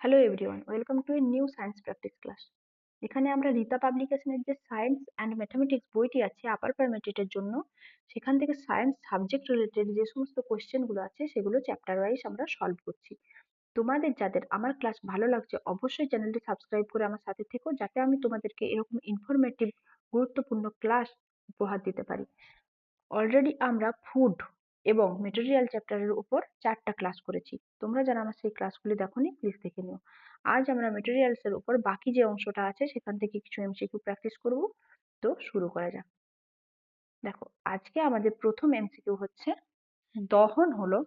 Hello everyone, welcome to a new science practice class. এখানে আমরা রীতা পাবলিকেশনের যে সায়েন্স অ্যান্ড ম্যাথামেটিক্স বইটি আছে আপার প্রাইমারিটের জন্য, সেখান থেকে সায়েন্স সাবজেক্ট রিলেটেড যে সমস্ত কোশ্চেনগুলো আছে সেগুলো চ্যাপ্টার ওয়াইজ আমরা সলভ করছি। তোমাদের যাদের আমার ক্লাস ভালো লাগছে অবশ্যই চ্যানেলটি সাবস্ক্রাইব করে আমার সাথে থেকো, যাতে আমি তোমাদেরকে এরকম ইনফরমেটিভ গুরুত্বপূর্ণ ক্লাস উপহার দিতে পারি। অলরেডি আমরা ফুড এবং মেটেরিয়াল চ্যাপ্টারের উপর 4টা ক্লাস করেছি। তোমরা যারা আমার সেই ক্লাসগুলি দেখোনি প্লিজ দেখে নিও। আজ আমরা মেটেরিয়ালস এর উপর বাকি যে অংশটা আছে সেখান থেকে কিছু এমসিকিউ প্র্যাকটিস করব। তো শুরু করা যাক। দেখো, আজকে আমাদের প্রথম এমসিকিউ হচ্ছে, দহন হলো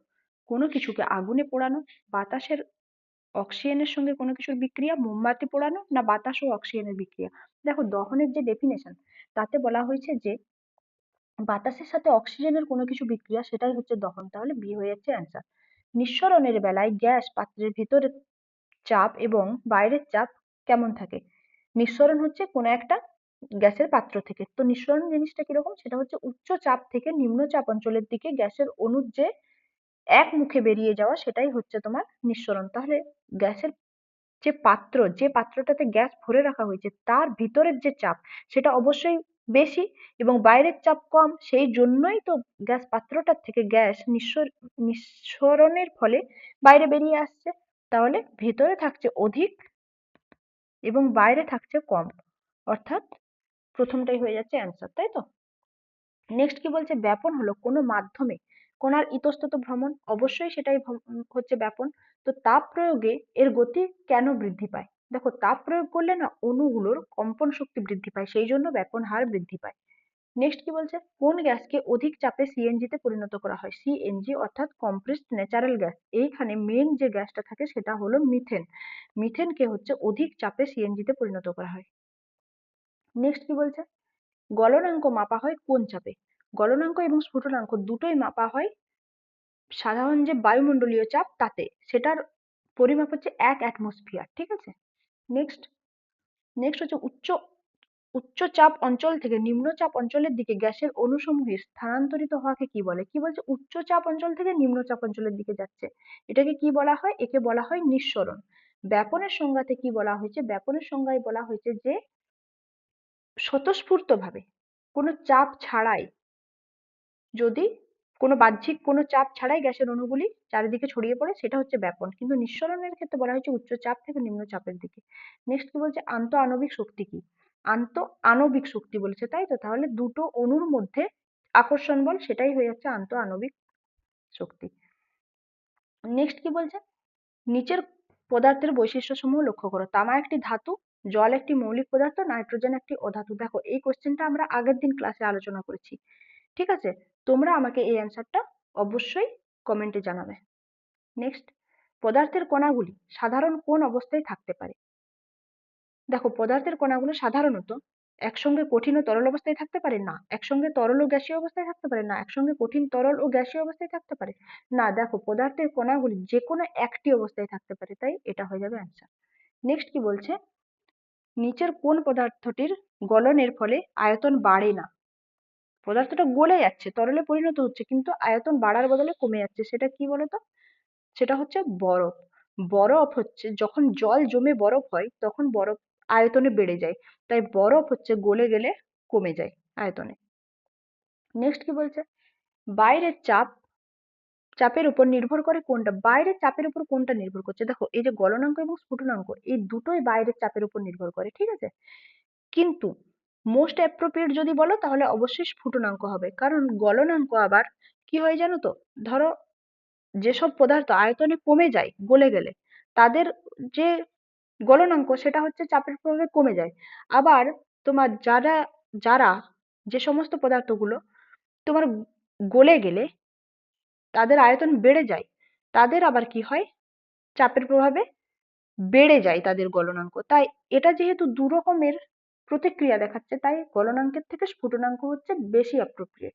কোনো কিছুকে আগুনে পোড়ানো, বাতাসের অক্সিজেনের সঙ্গে কোনো কিছুর বিক্রিয়া, মোমবাতি পোড়ানো, না বাতাস ও অক্সিজেনের বিক্রিয়া। দেখো, দহনের যে ডেফিনেশন তাতে বলা হয়েছে যে বাতাসের সাথে অক্সিজেনের কোনো কিছু বিক্রিয়া, সেটাই হচ্ছে দহন। তাহলে বি হয়ে যাচ্ছে অ্যান্সার। নিঃসরণের বেলায় গ্যাস পাত্রের ভিতরের চাপ এবং বাইরের চাপ কেমন থাকে? নিঃসরণ হচ্ছে কোনো একটা গ্যাসের পাত্র থেকে। তো নিঃসরণ জিনিসটা কিরকম? সেটা হচ্ছে উচ্চ চাপ থেকে নিম্ন চাপ অঞ্চলের দিকে গ্যাসের অণুর যে এক মুখে বেরিয়ে যাওয়া, সেটাই হচ্ছে তোমার নিঃসরণ। তাহলে গ্যাসের যে পাত্রটাতে গ্যাস ভরে রাখা হয়েছে তার ভিতরের যে চাপ সেটা অবশ্যই বেশি এবং বাইরের চাপ কম, সেই জন্যই তো গ্যাস পাত্রটার থেকে গ্যাস নিঃসরণের ফলে বাইরে বেরিয়ে আসছে। তাহলে ভিতরে থাকছে অধিক এবং বাইরে থাকছে কম, অর্থাৎ প্রথমটাই হয়ে যাচ্ছে অ্যান্সার, তাই তো? নেক্সট কি বলছে? ব্যাপন হলো কোনো মাধ্যমে কণার ইতস্তত ভ্রমণ, অবশ্যই সেটাই হচ্ছে ব্যাপন। তো তাপ প্রয়োগে এর গতি কেন বৃদ্ধি পায়? দেখো, তাপ প্রয়োগ করলে না অণুগুলোর কম্পন শক্তি বৃদ্ধি পায়, সেই জন্য ব্যাপন হার বৃদ্ধি পায়। নেক্সট কি বলছে? কোন গ্যাসকে অধিক চাপে সিএনজি তে পরিণত করা হয়? সিএনজি অর্থাৎ কম্প্রেসড ন্যাচারাল গ্যাস। এইখানে মেন যে গ্যাসটা থাকে সেটা হলো মিথেন। মিথেনকে হচ্ছে অধিক চাপে সিএনজি তে পরিণত করা হয়। নেক্সট কি বলছে? গলনাঙ্ক মাপা হয় কোন চাপে? গলনাঙ্ক এবং স্ফুটনাঙ্ক দুটোই মাপা হয় সাধারণ যে বায়ুমণ্ডলীয় চাপ তাতে, সেটার পরিমাপ হচ্ছে 1 অ্যাটমসফিয়ার, ঠিক আছে? নেক্সট নেক্সট হচ্ছে উচ্চ চাপ অঞ্চল থেকে নিম্ন চাপ অঞ্চলের দিকে গ্যাসের অণুসমূহের স্থানান্তরিত হওয়াকে কি বলে? কি বলছে? উচ্চ চাপ অঞ্চল থেকে নিম্ন চাপ অঞ্চলের দিকে যাচ্ছে, এটাকে কি বলা হয়? একে বলা হয় নিঃসরণ। ব্যাপনের সংজ্ঞাতে কি বলা হয়েছে? ব্যাপনের সংজ্ঞায় বলা হয়েছে যে স্বতঃস্ফূর্ত ভাবে কোনো চাপ ছাড়াই, যদি কোনো বাহ্যিক কোনো চাপ ছাড়াই গ্যাসের অণুগুলি চারিদিকে ছড়িয়ে পড়ে, সেটা হচ্ছে ব্যাপন। কিন্তু নিঃসরণের ক্ষেত্রে বলা হয়েছে উচ্চ চাপ থেকে নিম্ন চাপের দিকে। নেক্সট কি বলছে? আন্ত আণবিক শক্তি কি? আন্ত আণবিক শক্তি বলেছে, তাই তো? তাহলে দুটো অণুর মধ্যে আকর্ষণ বল, সেটাই হয়ে যাচ্ছে আন্ত আণবিক শক্তি। নেক্সট কি বলছে? নিচের পদার্থের বৈশিষ্ট্য সমূহ লক্ষ্য করো। তামা একটি ধাতু, জল একটি মৌলিক পদার্থ, নাইট্রোজেন একটি অধাতু। দেখো, এই কোশ্চেনটা আমরা আগের দিন ক্লাসে আলোচনা করেছি, ঠিক আছে? তোমরা আমাকে এই অ্যান্সারটা অবশ্যই কমেন্টে জানাবে। নেক্সট, পদার্থের কণাগুলি সাধারণ কোন অবস্থায় থাকতে পারে? দেখো, পদার্থের কণাগুলো সাধারণত একসঙ্গে কঠিন ও তরল অবস্থায় থাকতে পারে না, একসঙ্গে তরল ও গ্যাসীয় অবস্থায় থাকতে পারে না, একসঙ্গে কঠিন তরল ও গ্যাসীয় অবস্থায় থাকতে পারে না। দেখো, পদার্থের কণাগুলি যে কোনো একটি অবস্থায় থাকতে পারে, তাই এটা হয়ে যাবে অ্যান্সার। নেক্সট কি বলছে? নিচের কোন পদার্থটির গলনের ফলে আয়তন বাড়ে না? পদার্থটা গলে যাচ্ছে, তরলে পরিণত হচ্ছে, কিন্তু আয়তন বাড়ার বদলে কমে যাচ্ছে, সেটা কি বলতো? সেটা হচ্ছে বরফ। বরফ হচ্ছে যখন জল জমে বরফ হয় তখন বরফ আয়তনে বেড়ে যায়, তাই বরফ হচ্ছে গলে গেলে কমে যায় আয়তনে। নেক্সট কি বলছে? বাইরের চাপের উপর নির্ভর করে কোনটা? বাইরের চাপের উপর কোনটা নির্ভর করছে? দেখো, এই যে গলনাঙ্ক এবং স্ফুটনাঙ্ক, এই দুটোই বাইরের চাপের উপর নির্ভর করে, ঠিক আছে? কিন্তু মোস্ট অ্যাপ্রোপ্রিয়েট যদি বলো তাহলে অবশ্যই স্ফুটনাঙ্ক হবে, কারণ গলনাঙ্ক আবার কি হয় জানো তো? ধরো, যেসব পদার্থ আয়তনে কমে যায় গলে গেলে, তাদের যে গলনাঙ্ক সেটা হচ্ছে চাপের প্রভাবে কমে যায়। আবার তোমার যারা যারা যে সমস্ত পদার্থগুলো তোমার গলে গেলে তাদের আয়তন বেড়ে যায়, তাদের আবার কি হয়? চাপের প্রভাবে বেড়ে যায় তাদের গলনাঙ্ক। তাই এটা যেহেতু দু রকমের প্রতিক্রিয়া দেখাচ্ছে, তাই গলনাঙ্কের থেকে স্ফুটনাঙ্ক হচ্ছে বেশি অ্যাপ্রোপ্রিয়েট।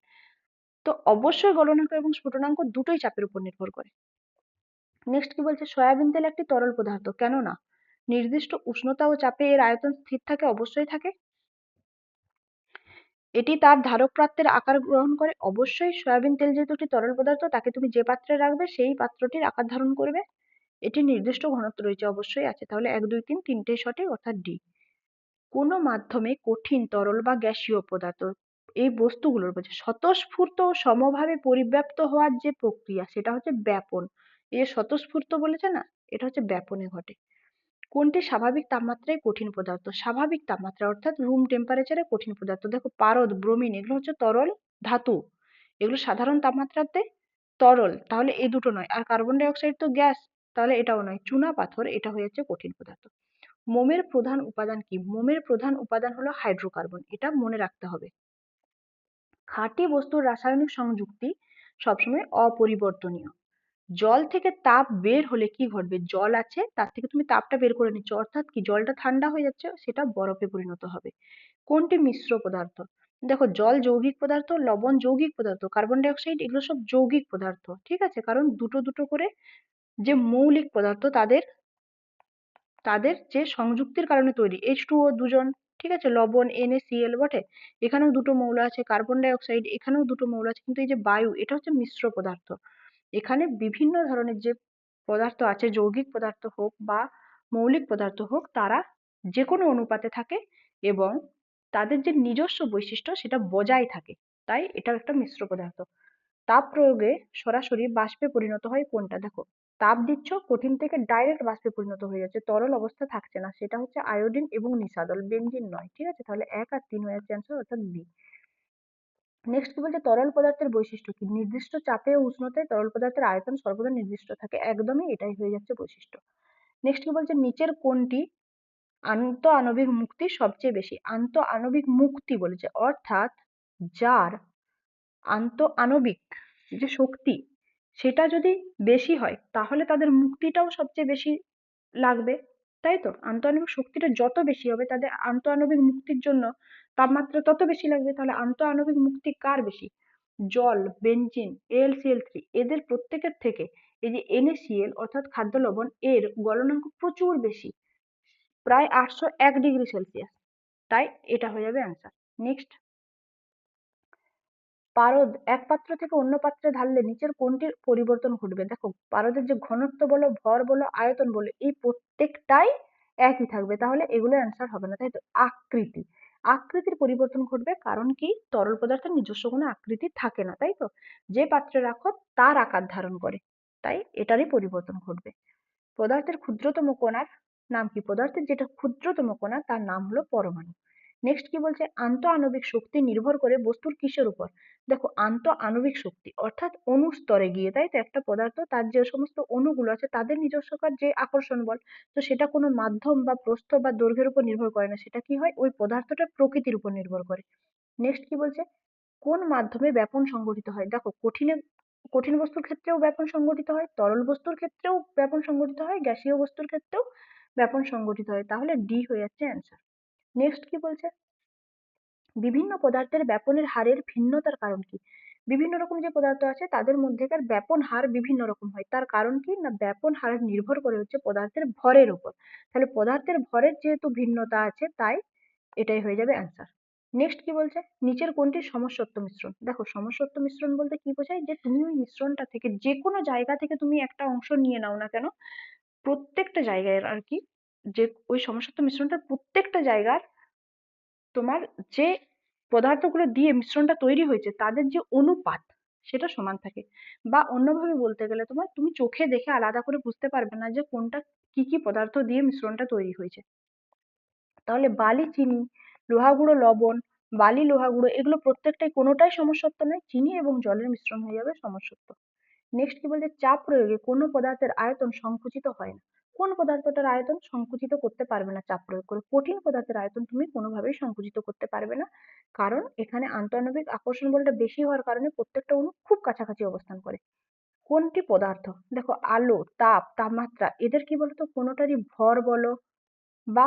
তো অবশ্যই গলনাঙ্ক এবং স্ফুটনাঙ্ক দুটোই চাপের উপর নির্ভর করে। নেক্সট কি বলছে? সয়াবিন তেল একটি তরল পদার্থ, কেননা নির্দিষ্ট উষ্ণতা ও চাপে এর আয়তন স্থির থাকে, অবশ্যই থাকে। এটি তার ধারক পাত্রের আকার গ্রহণ করে, অবশ্যই। সয়াবিন তেল যেহেতু একটি তরল পদার্থ, তাকে তুমি যে পাত্রে রাখবে সেই পাত্রটির আকার ধারণ করবে। এটির নির্দিষ্ট ঘনত্ব রয়েছে, অবশ্যই আছে, তাহলে 1 2 3 তিনটেই সঠিক, অর্থাৎ ডি। কোনো মাধ্যমে কঠিন, তরল বা গ্যাসীয় পদার্থ এই বস্তুগুলোর মধ্যে স্বতঃস্ফূর্ত ও সমভাবে পরিব্যাপ্ত হওয়ার যে প্রক্রিয়া সেটা হচ্ছে ব্যাপন। এই যে স্বতঃস্ফূর্ত বলেছে না, এটা হচ্ছে ব্যাপনে ঘটে। কোনটি স্বাভাবিক তাপমাত্রায় কঠিন পদার্থ? স্বাভাবিক তাপমাত্রা অর্থাৎ রুম টেম্পারেচারে কঠিন পদার্থ। দেখো পারদ, ব্রোমিন এগুলো হচ্ছে তরল ধাতু, এগুলো সাধারণ তাপমাত্রাতে তরল, তাহলে এই দুটো নয়। আর কার্বন ডাই অক্সাইড তো গ্যাস, তাহলে এটাও নয়। চুনা পাথর এটা হয়ে যাচ্ছে কঠিন পদার্থ। মোমের প্রধান উপাদান কি? মোমের প্রধান উপাদান হলো হাইড্রোকার্বন, এটা মনে রাখতে হবে। খাঁটি বস্তুর রাসায়নিক সংযুক্তি সবসময় অপরিবর্তনীয়। জল থেকে তাপ বের হলে কি ঘটবে? জল আছে, তার থেকে তুমি তাপটা বের করে নিচ্ছ, অর্থাৎ কি জলটা ঠান্ডা হয়ে যাচ্ছে, সেটা বরফে পরিণত হবে। কোনটি মিশ্র পদার্থ? দেখো জল যৌগিক পদার্থ, লবণ যৌগিক পদার্থ, কার্বন ডাই অক্সাইড এগুলো সব যৌগিক পদার্থ, ঠিক আছে? কারণ দুটো দুটো করে যে মৌলিক পদার্থ তাদের তাদের যে সংযুক্তির কারণে তৈরি। H2O দুজন, ঠিক আছে? লবণ NaCl বটে, এখানেও দুটো মৌল আছে। কার্বন ডাই অক্সাইড এখানেও দুটো মৌল আছে, কিন্তু এই যে বায়ু এটা হচ্ছে মিশ্র পদার্থ। এখানে বিভিন্ন ধরনের যে পদার্থ আছে, যৌগিক পদার্থ হোক বা মৌলিক পদার্থ হোক, তারা যে কোনো অনুপাতে থাকে এবং তাদের যে নিজস্ব বৈশিষ্ট্য সেটা বজায় থাকে, তাই এটাও একটা মিশ্র পদার্থ। তাপ প্রয়োগে সরাসরি বাষ্পে পরিণত হয় কোনটা? দেখো তাপ দিচ্ছ, কঠিন থেকে ডাইরেক্ট বাষ্পে পরিণত হয়ে যাচ্ছে, তরল অবস্থা থাকছে না, সেটা হচ্ছে আয়োডিন এবং নিষাদল, বেনজিন নয়, ঠিক আছে? তাহলে 1 আর 3 হয়ে যাচ্ছে অ্যান্সার, অর্থাৎ বি। নেক্সট কি বলছে? তরল পদার্থের বৈশিষ্ট্য কি? নির্দিষ্ট চাপে ও উষ্ণতায় তরল পদার্থের আয়তন সর্বদা নির্দিষ্ট থাকে, একদমই এটাই হয়ে যাচ্ছে বৈশিষ্ট্য। নেক্সট কি বলছে? নিচের কোনটি আন্ত আণবিক মুক্তি সবচেয়ে বেশি? আন্ত আণবিক মুক্তি বলেছে, অর্থাৎ যার আন্ত আণবিক যে শক্তি সেটা যদি বেশি হয় তাহলে তাদের মুক্তিটাও সবচেয়ে বেশি লাগবে, তাই তো? আন্তঃআণবিক শক্তিটা যত বেশি হবে তাদের আন্তঃআণবিক মুক্তির জন্য তাপমাত্রা তত বেশি লাগবে, তাহলে আন্তঃআণবিক মুক্তি কার বেশি? জল, বেনজিন, AlCl3 এদের প্রত্যেকের থেকে এই যে NaCl অর্থাৎ খাদ্য লবণ এর গলনাঙ্ক প্রচুর বেশি, প্রায় 801 ডিগ্রি সেলসিয়াস, তাই এটা হয়ে যাবে অ্যান্সার। নেক্সট, পারদ এক পাত্র থেকে অন্য পাত্রে ঢাললে নিচের কোনটির পরিবর্তন ঘটবে? দেখো পারদের যে ঘনত্ব বলো, ভর বলো, আয়তন বলো, এই প্রত্যেকটাই একই থাকবে, তাহলে এগুলো অ্যান্সার হবে না, তাই তো? আকৃতি, আকৃতির পরিবর্তন ঘটবে, কারণ কি তরল পদার্থের নিজস্ব কোনো আকৃতি থাকে না, তাই তো? যে পাত্রে রাখো তার আকার ধারণ করে, তাই এটারই পরিবর্তন ঘটবে। পদার্থের ক্ষুদ্রতম কণার নাম কি? পদার্থের যেটা ক্ষুদ্রতম কণা তার নাম হলো পরমাণু। নেক্সট কি বলছে? আন্তঃআণবিক শক্তি নির্ভর করে বস্তুর কিসের উপর? দেখো আন্তঃআণবিক শক্তি অর্থাৎ অণু স্তরে গিয়ে, তাই তো? একটা পদার্থ তার যে সমস্ত অণুগুলো আছে তাদের নিজস্বকার যে আকর্ষণ বল, তো সেটা কোনো মাধ্যম বা প্রস্থ বা দৈর্ঘ্যের উপর নির্ভর করে না, সেটা কি হয় ওই পদার্থটার প্রকৃতির উপর নির্ভর করে। নেক্সট কি বলছে? কোন মাধ্যমে ব্যাপন সংঘটিত হয়? দেখো কঠিন বস্তুর ক্ষেত্রেও ব্যাপন সংঘটিত হয়, তরল বস্তুর ক্ষেত্রেও ব্যাপন সংঘটিত হয়, গ্যাসীয় বস্তুর ক্ষেত্রেও ব্যাপন সংঘটিত হয়, তাহলে ডি হয়ে যাচ্ছে অ্যান্সার। নেক্সট কি বলছে? বিভিন্ন পদার্থের ব্যাপনের হারের ভিন্নতার কারণ কি? বিভিন্ন রকম যে পদার্থ আছে তাদের মধ্যেকার ব্যাপন হার বিভিন্ন রকম হয়, তার কারণ কি না? ব্যাপন হার নির্ভর করে হচ্ছে পদার্থের ভরের উপর, তাহলে পদার্থের ভরের যেহেতু ভিন্নতা আছে তাই এটাই হয়ে যাবে অ্যান্সার। নেক্সট কি বলছে? নিচের কোনটি সমসত্ব মিশ্রণ? দেখো সমসত্ব মিশ্রণ বলতে কি বোঝায়? যে তুমি ওই মিশ্রণটা থেকে যে কোনো জায়গা থেকে তুমি একটা অংশ নিয়ে নাও না কেন, প্রত্যেকটা জায়গায় আর কি, যে ওই সমসত্ব মিশ্রণটার প্রত্যেকটা জায়গার তোমার যে পদার্থগুলো দিয়ে মিশ্রণটা তৈরি হয়েছে তাদের যে অনুপাত সেটা সমান থাকে। বা অন্যভাবে বলতে গেলে তোমার তুমি চোখে দেখে আলাদা করে বুঝতে পারবে না যে কোনটা কি কি পদার্থ দিয়ে মিশ্রণটা তৈরি হয়েছে। তাহলে বালি, চিনি, লোহা গুঁড়ো, লবণ, বালি, লোহা গুঁড়ো এগুলো প্রত্যেকটাই কোনোটাই সমসত্ব নয়, চিনি এবং জলের মিশ্রণ হয়ে যাবে সমসত্ব। নেক্সট কি বলছে? চাপ প্রয়োগে কোনো পদার্থের আয়তন সংকুচিত হয় না। কোন পদার্থটার আয়তন সংকুচিত করতে পারবে না চাপ প্রয়োগ করে? কঠিন পদার্থের আয়তন তুমি কোনোভাবেই সংকুচিত করতে পারবে না, কারণ এখানে আন্তঃআণবিক আকর্ষণ বলটা বেশি হওয়ার কারণে প্রত্যেকটা অণু খুব কাছাকাছি অবস্থান করে। কোনটি পদার্থ? দেখো আলো, তাপ, তাপমাত্রা এদের কি বলতো কোনোটারই ভর বলো বা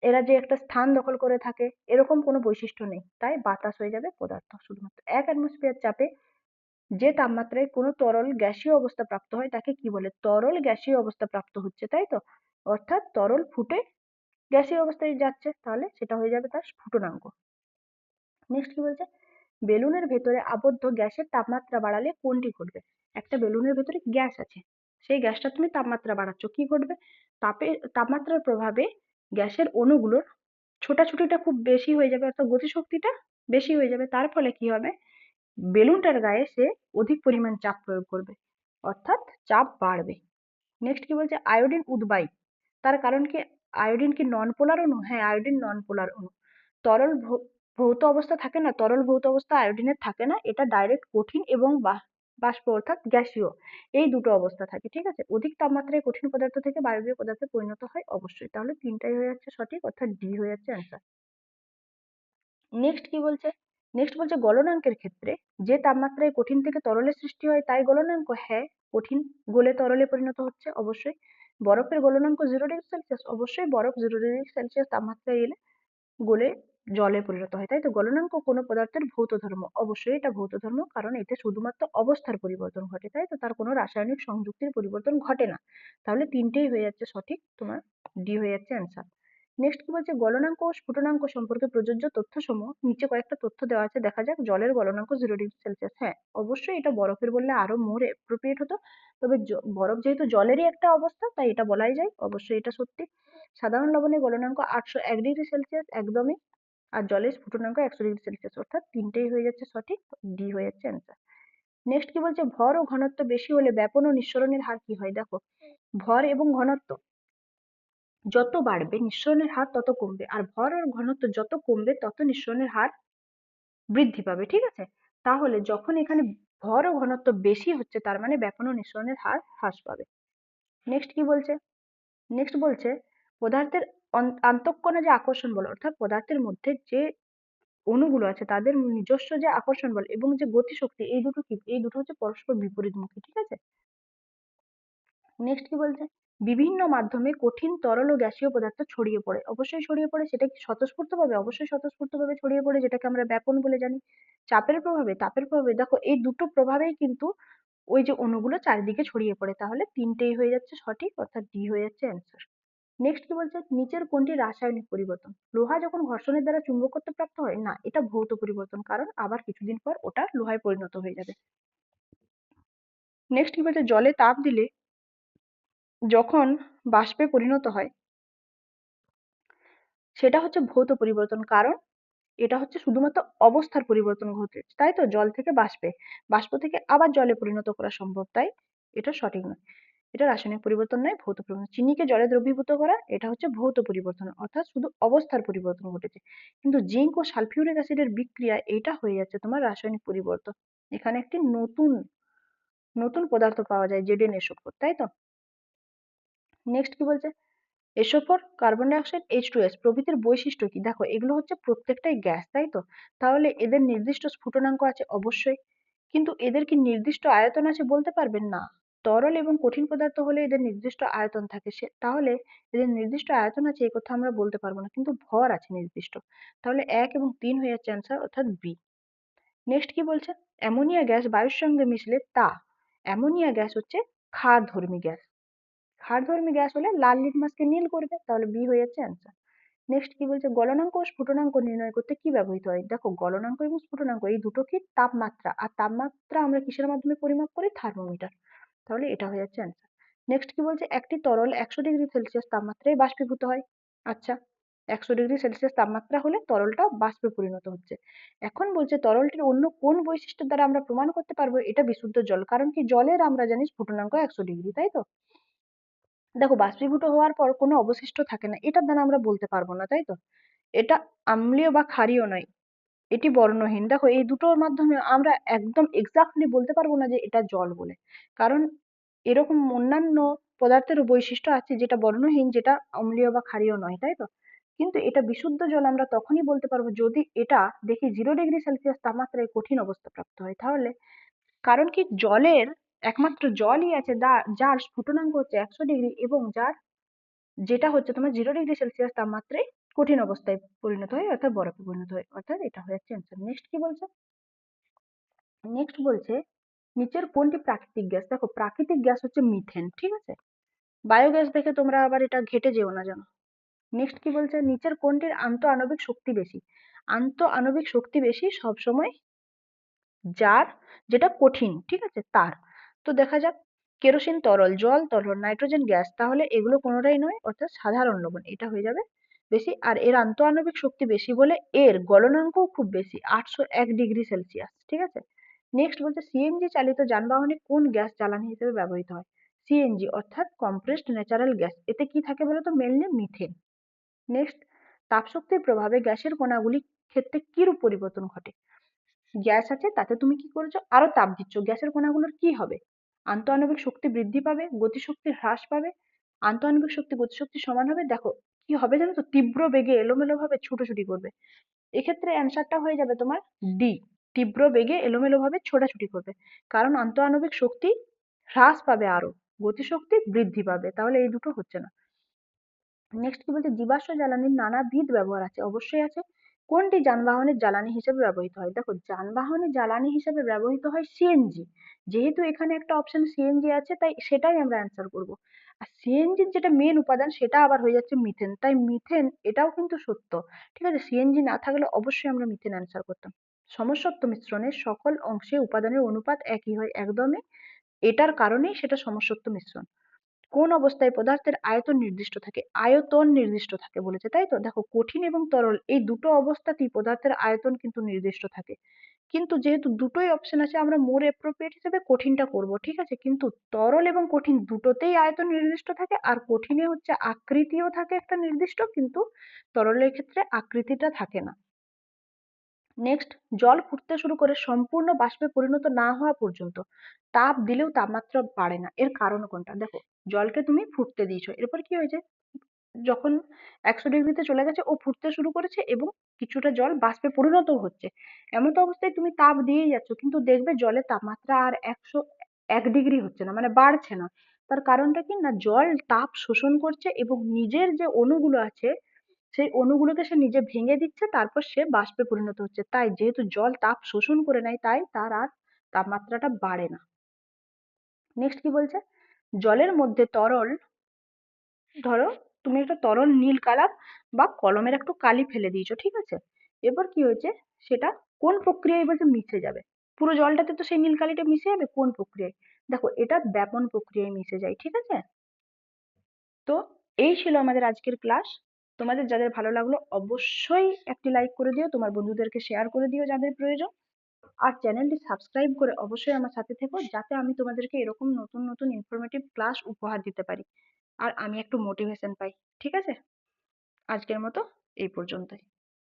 এরা যে একটা স্থান দখল করে থাকে এরকম কোনো বৈশিষ্ট্য নেই, তাই বাতাস হয়ে যাবে পদার্থ। শুধুমাত্র 1 অ্যাটমসফিয়ার চাপে যে তাপমাত্রায় কোনো তরল গ্যাসীয় অবস্থা প্রাপ্ত হয় তাকে কি বলে? তরল গ্যাসীয় অবস্থা প্রাপ্ত হচ্ছে, তাই তো? অর্থাৎ তরল ফুটে গ্যাসীয় অবস্থায় যাচ্ছে, তাহলে সেটা হয়ে যাবে তার স্ফুটনাঙ্ক। নেক্সট কি বলছে? বেলুনের ভেতরে আবদ্ধ গ্যাসের তাপমাত্রা বাড়ালে কোনটি ঘটবে? একটা বেলুনের ভেতরে গ্যাস আছে, সেই গ্যাসটা তুমি তাপমাত্রা বাড়াচ্ছ, কি ঘটবে? তাপমাত্রার প্রভাবে গ্যাসের অণুগুলোর ছোটাছুটিটা খুব বেশি হয়ে যাবে, অর্থাৎ গতিশক্তিটা বেশি হয়ে যাবে। তার ফলে কি হবে? বেলুনটার গায়ে সে অধিক পরিমাণ চাপ প্রয়োগ করবে, অর্থাৎ চাপ বাড়বে। নেক্সট কি বলছে? আয়োডিন উদ্বায়ী। তার কারণ কি? আয়োডিন কি নন পোলার অণু? হ্যাঁ, আয়োডিন নন পোলার অণু। তরল ভৌত অবস্থা থাকে না, তরল ভৌত অবস্থা আয়োডিনের থাকে না, এটা ডাইরেক্ট কঠিন এবং বাষ্প অর্থাৎ গ্যাসীয়, এই দুটো অবস্থা থাকে। ঠিক আছে, অধিক তাপমাত্রায় কঠিন পদার্থ থেকে বায়বীয় পদার্থে পরিণত হয় অবশ্যই। তাহলে তিনটাই হয়ে যাচ্ছে সঠিক, অর্থাৎ ডি হয়ে যাচ্ছে অ্যান্সার। নেক্সট কি বলছে? নেক্সট বলছে গলনাঙ্কের ক্ষেত্রে যে তাপমাত্রায় কঠিন থেকে তরলের সৃষ্টি হয় তাই গলনাঙ্ক। হ্যাঁ, কঠিন গলে তরলে পরিণত হচ্ছে অবশ্যই। বরফের গলনাঙ্ক 0°C, অবশ্যই বরফ 0°C তাপমাত্রায় এলে গলে জলে পরিণত হয়, তাই তো? গলনাঙ্ক কোনো পদার্থের ভৌত ধর্ম, অবশ্যই এটা ভৌত ধর্ম, কারণ এতে শুধুমাত্র অবস্থার পরিবর্তন ঘটে, তাই তো? তার কোনো রাসায়নিক সংযুক্তির পরিবর্তন ঘটে না। তাহলে তিনটেই হয়ে যাচ্ছে সঠিক, তোমার ডি হয়ে যাচ্ছে অ্যান্সার। নেক্সট কি বলছে? গলনাঙ্ক ও স্ফুটনাঙ্ক সম্পর্কে প্রযোজ্য তথ্যসমূহ নিচে কয়েকটা তথ্য দেওয়া আছে, দেখা যাক। জলের গলনাঙ্ক 0°C, হ্যাঁ অবশ্যই এটা বরফের বললে আরো মোর এপ্রোপ্রিয়েট হতো, তবে বরফ যেহেতু জলেরই একটা অবস্থা তাই এটা বলাই যায়, অবশ্যই এটা সত্যি। সাধারণ লবণের গলনাঙ্ক 801°C একদমই, আর জলের স্ফুটনাঙ্ক 100°C, অর্থাৎ তিনটেই হয়ে যাচ্ছে সঠিক, ডি হয়ে যাচ্ছে অ্যান্সার। নেক্সট কি বলছে? ভর ও ঘনত্ব বেশি হলে ব্যাপন ও নিঃসরণের হার কি হয়? দেখো, ভর এবং ঘনত্ব যত বাড়বে নিঃসরণের হার তত কমবে, আর ভর আর ঘনত্ব যত কমবে তত নিঃসরণের হার বৃদ্ধি পাবে। ঠিক আছে, তাহলে যখন এখানে ভর ও ঘনত্ব বেশি হচ্ছে তার মানে ব্যাপন ও নিঃসরণের হার হ্রাস পাবে। নেক্সট কি বলছে? নেক্সট বলছে পদার্থের আন্তঃকণা যে আকর্ষণ বল, অর্থাৎ পদার্থের মধ্যে যে অণুগুলো আছে তাদের নিজস্ব যে আকর্ষণ বল এবং যে গতিশক্তি, এই দুটো কি? এই দুটো হচ্ছে পরস্পর বিপরীতমুখী। ঠিক আছে, নেক্সট কি বলছে? বিভিন্ন মাধ্যমে কঠিন তরল ও গ্যাসীয় পদার্থ ছড়িয়ে পড়ে, অবশ্যই ছড়িয়ে পড়ে। সেটা কি স্বতঃস্ফূর্তভাবে? অবশ্যই স্বতঃস্ফূর্তভাবে ছড়িয়ে পড়ে, যেটাকে আমরা ব্যাপন বলে জানি। চাপের প্রভাবে, তাপের প্রভাবে, দেখো এই দুটো প্রভাবেই কিন্তু ওই যে অণুগুলো চারিদিকে ছড়িয়ে পড়ে। তাহলে তিনটেই হয়ে যাচ্ছে সঠিক, অর্থাৎ ডি হয়ে যাচ্ছে অ্যান্সার। নেক্সট কি বলছে? নিচের কোনটি রাসায়নিক পরিবর্তন? লোহা যখন ঘর্ষণের দ্বারা চুম্বকত্ব প্রাপ্ত হয়, না এটা ভৌত পরিবর্তন, কারণ আবার কিছুদিন পর ওটা লোহায় পরিণত হয়ে যাবে। নেক্সট কি বলছে? জলে তাপ দিলে যখন বাষ্পে পরিণত হয় সেটা হচ্ছে ভৌত পরিবর্তন, কারণ এটা হচ্ছে শুধুমাত্র অবস্থার পরিবর্তন ঘটে, তাই তো? জল থেকে বাষ্পে, বাষ্প থেকে আবার জলে পরিণত করা সম্ভব, তাই এটা সঠিক নয়। এটা রাসায়নিক পরিবর্তন নয়, ভৌত পরিবর্তন। চিনিকে জলে দ্রবীভূত করা, এটা হচ্ছে ভৌত পরিবর্তন, অর্থাৎ শুধু অবস্থার পরিবর্তন ঘটেছে। কিন্তু জিঙ্ক ও সালফিউরিক অ্যাসিডের বিক্রিয়া, এটা হয়ে যাচ্ছে তোমার রাসায়নিক পরিবর্তন। এখানে একটি নতুন নতুন পদার্থ পাওয়া যায়, ZnSO4, তাই তো? নেক্সট কি বলছে? SO4, carbon die oxide, H2S প্রভৃতির বৈশিষ্ট্য কি? দেখো এগুলো হচ্ছে প্রত্যেকটাই গ্যাস, তাই তো? তাহলে এদের নির্দিষ্ট স্ফুটনাঙ্ক আছে অবশ্যই, কিন্তু এদের কি নির্দিষ্ট আয়তন আছে বলতে পারবেন? না। তরল এবং কঠিন পদার্থ হলে এদের নির্দিষ্ট আয়তন থাকে, তাহলে এদের নির্দিষ্ট আয়তন আছে এই কথা আমরা বলতে পারবো না, কিন্তু ভর আছে নির্দিষ্ট। তাহলে 1 এবং 3 হয়ে যাচ্ছে অ্যান্সার, অর্থাৎ বি। নেক্সট কি বলছে? অ্যামোনিয়া গ্যাস বায়ুর সঙ্গে মিশলে তা, অ্যামোনিয়া গ্যাস হচ্ছে ক্ষারধর্মী গ্যাস। ক্ষারধর্মী গ্যাস হলে লাল লিটমাসকে নীল করবে, তাহলে বি হয়ে যাচ্ছে অ্যান্সার। নেক্সট কি বলছে? গলনাঙ্ক ও স্ফুটনাঙ্ক নির্ণয় করতে কি ব্যবহৃত হয়? দেখো গলনাঙ্ক এবং স্ফুটনাঙ্ক এই দুটো কি? তাপমাত্রা, আর তাপমাত্রা আমরা কিসের মাধ্যমে পরিমাপ করি? থার্মোমিটার। তাহলে এটা হয়ে যাচ্ছে অ্যান্সার। নেক্সট কি বলছে? একটি তরল 100°C তাপমাত্রায় বাষ্পীভূত হয়। আচ্ছা, 100°C তাপমাত্রা হলে তরলটা বাষ্পে পরিণত হচ্ছে। এখন বলছে তরলটির অন্য কোন বৈশিষ্ট্য দ্বারা আমরা প্রমাণ করতে পারবো এটা বিশুদ্ধ জল? কারণ কি? জলের আমরা জানি স্ফুটনাঙ্ক 100°, তাই তো? দেখো বাষ্পীভূত হওয়ার পর কোনো অবশিষ্ট থাকে না, এটার দ্বারা আমরা বলতে পারবো না, তাই তো? এটা আম্লীয় বা ক্ষারীয় নয়, এটি বর্ণহীন। দেখো এই দুটোর মাধ্যমে আমরা একদম এক্সাক্টলি বলতে পারবো না যে এটা জল বলে, কারণ এরকম অন্যান্য পদার্থের বৈশিষ্ট্য আছে যেটা বর্ণহীন, যেটা অম্লীয় বা ক্ষারীয় নয়, তাই তো? কিন্তু এটা বিশুদ্ধ জল আমরা তখনই বলতে পারবো যদি এটা দেখি 0°C তাপমাত্রায় কঠিন অবস্থা প্রাপ্ত হয়। তাহলে কারণ কি? জলের একমাত্র জলই আছে যার স্ফুটনাঙ্ক হচ্ছে 100° এবং যেটা হচ্ছে তোমার 0°C তাপমাত্রায় কঠিন অবস্থায় পরিণত হয়, অর্থাৎ বরফে পরিণত হয়, অর্থাৎ এটা হয়ে যাচ্ছে অ্যান্সার। নেক্সট কি বলছে? নেক্সট বলছে নিচের কোনটি প্রাকৃতিক গ্যাস? দেখো প্রাকৃতিক গ্যাস হচ্ছে মিথেন, ঠিক আছে? বায়োগ্যাস দেখে তোমরা আবার এটা ঘেটে যেও না যেন। নেক্সট কি বলছে? নিচের কোনটির আন্তঃ আণবিক শক্তি বেশি? আন্তঃ আণবিক শক্তি বেশি সবসময় যার, যেটা কঠিন, ঠিক আছে, তার। তো দেখা যাক, কেরোসিন তরল, জল তরল, নাইট্রোজেন গ্যাস, তাহলে এগুলো কোনোটাই নয়, অর্থাৎ সাধারণ লবণ, এটা হয়ে যাবে বেশি। আর এর আন্তঃআণবিক শক্তি বেশি বলে এর গলনাঙ্কও খুব বেশি, 801°C। ঠিক আছে। নেক্সট বলছে সিএনজি চালিত যানবাহনে কোন গ্যাস জ্বালানি হিসেবে ব্যবহৃত হয়? সিএনজি অর্থাৎ কম্প্রেসড ন্যাচারাল গ্যাস। এতে কি থাকে বলতো? Mainly methane. নেক্সট, তাপশক্তির প্রভাবে গ্যাসের কণাগুলির ক্ষেত্রে কিরূপ পরিবর্তন ঘটে? গ্যাস আছে, তাতে তুমি কি করেছো? আরো তাপ দিচ্ছ, গ্যাসের কণাগুলোর কি হবে? আন্তঃআণবিক শক্তি বৃদ্ধি পাবে, গতিশক্তি হ্রাস পাবে। আন্তঃআণবিক শক্তি গতিশক্তি সমান হবে, দেখো কি হবে জানো তো? তীব্র বেগে এলোমেলো ভাবে ছুটোছুটি করবে। এক্ষেত্রে অ্যান্সারটা হয়ে যাবে তোমার ডি, তীব্র বেগে এলোমেলো ভাবে ছোটাছুটি করবে। কারণ আন্তঃআণবিক শক্তি হ্রাস পাবে, আরো গতিশক্তি বৃদ্ধি পাবে, তাহলে এই দুটো হচ্ছে না। নেক্সট কি বলছে? জীবাশ্ম জ্বালানির নানাবিধ ব্যবহার আছে, অবশ্যই আছে। কোনটি যানবাহনের জ্বালানি হিসেবে ব্যবহৃত হয়? দেখো, যানবাহনের জ্বালানি হিসেবে ব্যবহৃত হয় সিএনজি। যেহেতু এখানে একটা অপশন সিএনজি আছে, তাই সেটাই আমরা অ্যান্সার করব। আর সিএনজির যেটা মেন উপাদান, সেটা আবার হয়ে যাচ্ছে মিথেন, তাই মিথেন এটাও কিন্তু সত্য। ঠিক আছে, সিএনজি না থাকলে অবশ্যই আমরা মিথেন অ্যান্সার করতাম। সমসত্ব মিশ্রণের সকল অংশে উপাদানের অনুপাত একই হয়, একদমই এটার কারণেই সেটা সমসত্ব মিশ্রণ। কোন অবস্থায় পদার্থের আয়তন নির্দিষ্ট থাকে? আয়তন নির্দিষ্ট থাকে বলেছে, তাই তো? দেখো, কঠিন এবং তরল এই দুটো অবস্থাতেই পদার্থের আয়তন কিন্তু নির্দিষ্ট থাকে। কিন্তু যেহেতু দুটোই অপশন আছে, আমরা মোর এপ্রোপ্রিয়েট হিসেবে কঠিনটা করব, ঠিক আছে। কিন্তু তরল এবং কঠিন দুটোতেই আয়তন নির্দিষ্ট থাকে, আর কঠিনে হচ্ছে আকৃতিও থাকে একটা নির্দিষ্ট, কিন্তু তরলের ক্ষেত্রে আকৃতিটা থাকে না। নেক্সট, জল ফুটতে শুরু করে সম্পূর্ণ বাষ্পে পরিণত না হওয়া পর্যন্ত তাপ দিলেও তাপমাত্রা বাড়ে না, এর কারণ কোনটা? দেখো, জলকে তুমি ফুটতে দিয়েছো, এরপর কি হয়েছে? যখন 100°তে চলে গেছে, ও ফুটতে শুরু করেছে এবং কিছুটা জল বাষ্পে পরিণত হচ্ছে। এমন তো অবস্থায় তুমি তাপ দিয়েই যাচ্ছ, কিন্তু দেখবে জলের তাপমাত্রা আর 101° হচ্ছে না, মানে বাড়ছে না। তার কারণটা কি? না, জল তাপ শোষণ করছে এবং নিজের যে অণুগুলো আছে, সেই অণুগুলোকে সে নিজে ভেঙে দিচ্ছে, তারপর সে বাষ্পে পরিণত হচ্ছে। তাই যেহেতু জল তাপ শোষণ করে নেয়, তাই তার আর তাপমাত্রাটা বাড়ে না। নেক্সট কি বলছে? জলের মধ্যে তরল, ধরো তুমি একটা তরল নীল কালার বা কলমের একটু কালি ফেলে দিয়েছো, ঠিক আছে। এবার কি হয়েছে? সেটা কোন প্রক্রিয়ায় বলছে মিশে যাবে? পুরো জলটাতে তো সেই নীল কালিটা মিশে যাবে, কোন প্রক্রিয়ায়? দেখো, এটা ব্যাপন প্রক্রিয়ায় মিশে যায়, ঠিক আছে। তো এই ছিল আমাদের আজকের ক্লাস। তোমাদের যাদের ভালো লাগলো অবশ্যই একটি লাইক করে দিও, তোমার বন্ধুদেরকে শেয়ার করে দিও যাদের প্রয়োজন। আর চ্যানেলটি সাবস্ক্রাইব করে অবশ্যই আমার সাথে থেকো, যাতে আমি তোমাদেরকে এরকম নতুন নতুন ইনফরমেটিভ ক্লাস উপহার দিতে পারি, আর আমি একটু মোটিভেশন পাই। ঠিক আছে, আজকের মতো এই পর্যন্তই।